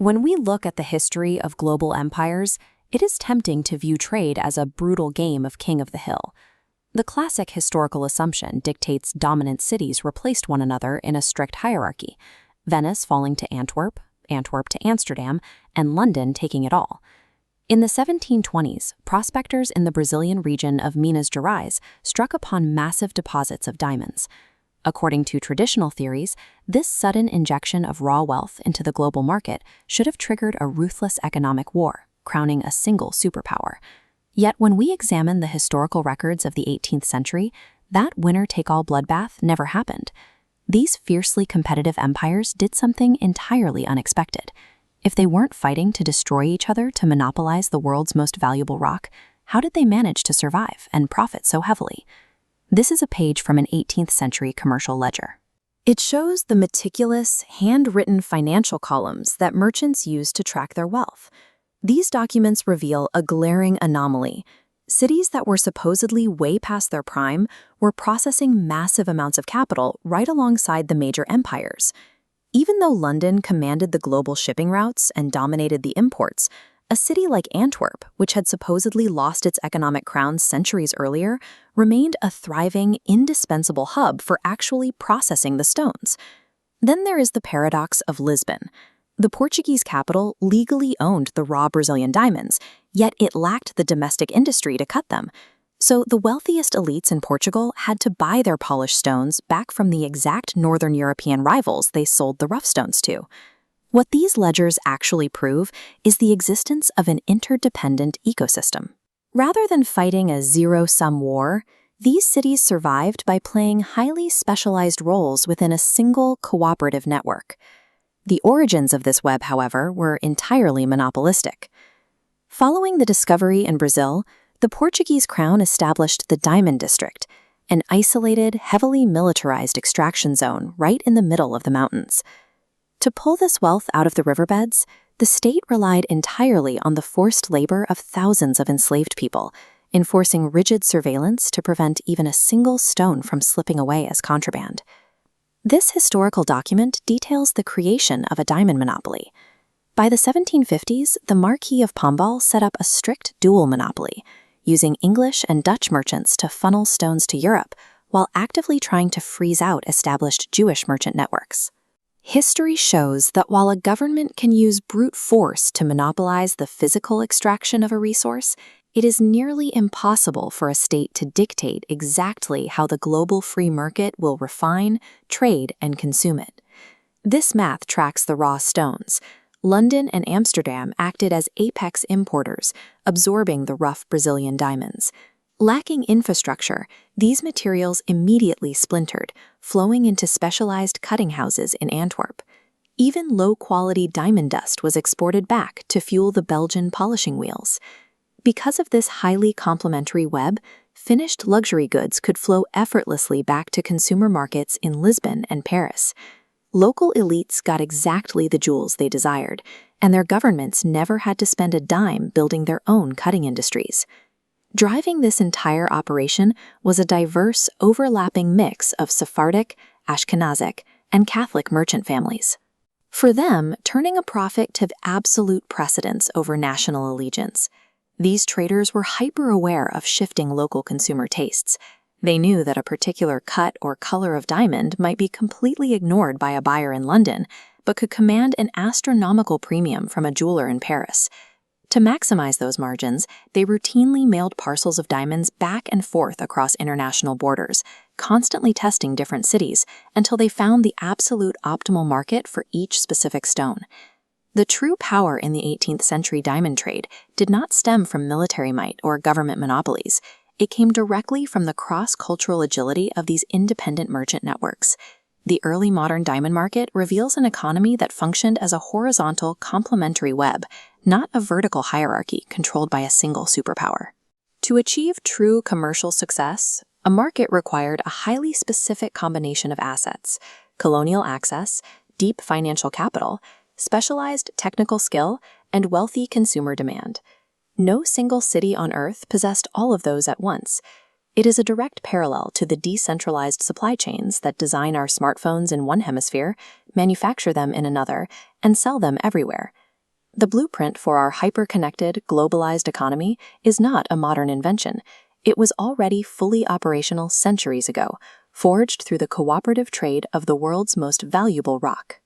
When we look at the history of global empires, it is tempting to view trade as a brutal game of king of the hill. The classic historical assumption dictates dominant cities replaced one another in a strict hierarchy, Venice falling to Antwerp, Antwerp to Amsterdam, and London taking it all. In the 1720s, prospectors in the Brazilian region of Minas Gerais struck upon massive deposits of diamonds. According to traditional theories, this sudden injection of raw wealth into the global market should have triggered a ruthless economic war, crowning a single superpower. Yet when we examine the historical records of the 18th century, that winner-take-all bloodbath never happened. These fiercely competitive empires did something entirely unexpected. If they weren't fighting to destroy each other to monopolize the world's most valuable rock, how did they manage to survive and profit so heavily? This is a page from an 18th century commercial ledger. It shows the meticulous, handwritten financial columns that merchants used to track their wealth. These documents reveal a glaring anomaly. Cities that were supposedly way past their prime were processing massive amounts of capital right alongside the major empires. Even though London commanded the global shipping routes and dominated the imports, a city like Antwerp, which had supposedly lost its economic crown centuries earlier, remained a thriving, indispensable hub for actually processing the stones. Then there is the paradox of Lisbon. The Portuguese capital legally owned the raw Brazilian diamonds, yet it lacked the domestic industry to cut them. So the wealthiest elites in Portugal had to buy their polished stones back from the exact Northern European rivals they sold the rough stones to. What these ledgers actually prove is the existence of an interdependent ecosystem. Rather than fighting a zero-sum war, these cities survived by playing highly specialized roles within a single cooperative network. The origins of this web, however, were entirely monopolistic. Following the discovery in Brazil, the Portuguese crown established the Diamond District, an isolated, heavily militarized extraction zone right in the middle of the mountains. To pull this wealth out of the riverbeds, the state relied entirely on the forced labor of thousands of enslaved people, enforcing rigid surveillance to prevent even a single stone from slipping away as contraband. This historical document details the creation of a diamond monopoly. By the 1750s, the Marquis of Pombal set up a strict dual monopoly, using English and Dutch merchants to funnel stones to Europe while actively trying to freeze out established Jewish merchant networks. History shows that while a government can use brute force to monopolize the physical extraction of a resource, it is nearly impossible for a state to dictate exactly how the global free market will refine, trade, and consume it. This math tracks the raw stones. London and Amsterdam acted as apex importers, absorbing the rough Brazilian diamonds. Lacking infrastructure, these materials immediately splintered, flowing into specialized cutting houses in Antwerp. Even low-quality diamond dust was exported back to fuel the Belgian polishing wheels. Because of this highly complementary web, finished luxury goods could flow effortlessly back to consumer markets in Lisbon and Paris. Local elites got exactly the jewels they desired, and their governments never had to spend a dime building their own cutting industries. Driving this entire operation was a diverse, overlapping mix of Sephardic, Ashkenazic, and Catholic merchant families. For them, turning a profit took absolute precedence over national allegiance. These traders were hyper-aware of shifting local consumer tastes. They knew that a particular cut or color of diamond might be completely ignored by a buyer in London, but could command an astronomical premium from a jeweler in Paris. To maximize those margins, they routinely mailed parcels of diamonds back and forth across international borders, constantly testing different cities until they found the absolute optimal market for each specific stone. The true power in the 18th century diamond trade did not stem from military might or government monopolies. It came directly from the cross-cultural agility of these independent merchant networks. The early modern diamond market reveals an economy that functioned as a horizontal, complementary web, not a vertical hierarchy controlled by a single superpower. To achieve true commercial success, a market required a highly specific combination of assets: colonial access, deep financial capital, specialized technical skill, and wealthy consumer demand. No single city on Earth possessed all of those at once. It is a direct parallel to the decentralized supply chains that design our smartphones in one hemisphere, manufacture them in another, and sell them everywhere. The blueprint for our hyper-connected, globalized economy is not a modern invention. It was already fully operational centuries ago, forged through the cooperative trade of the world's most valuable rock.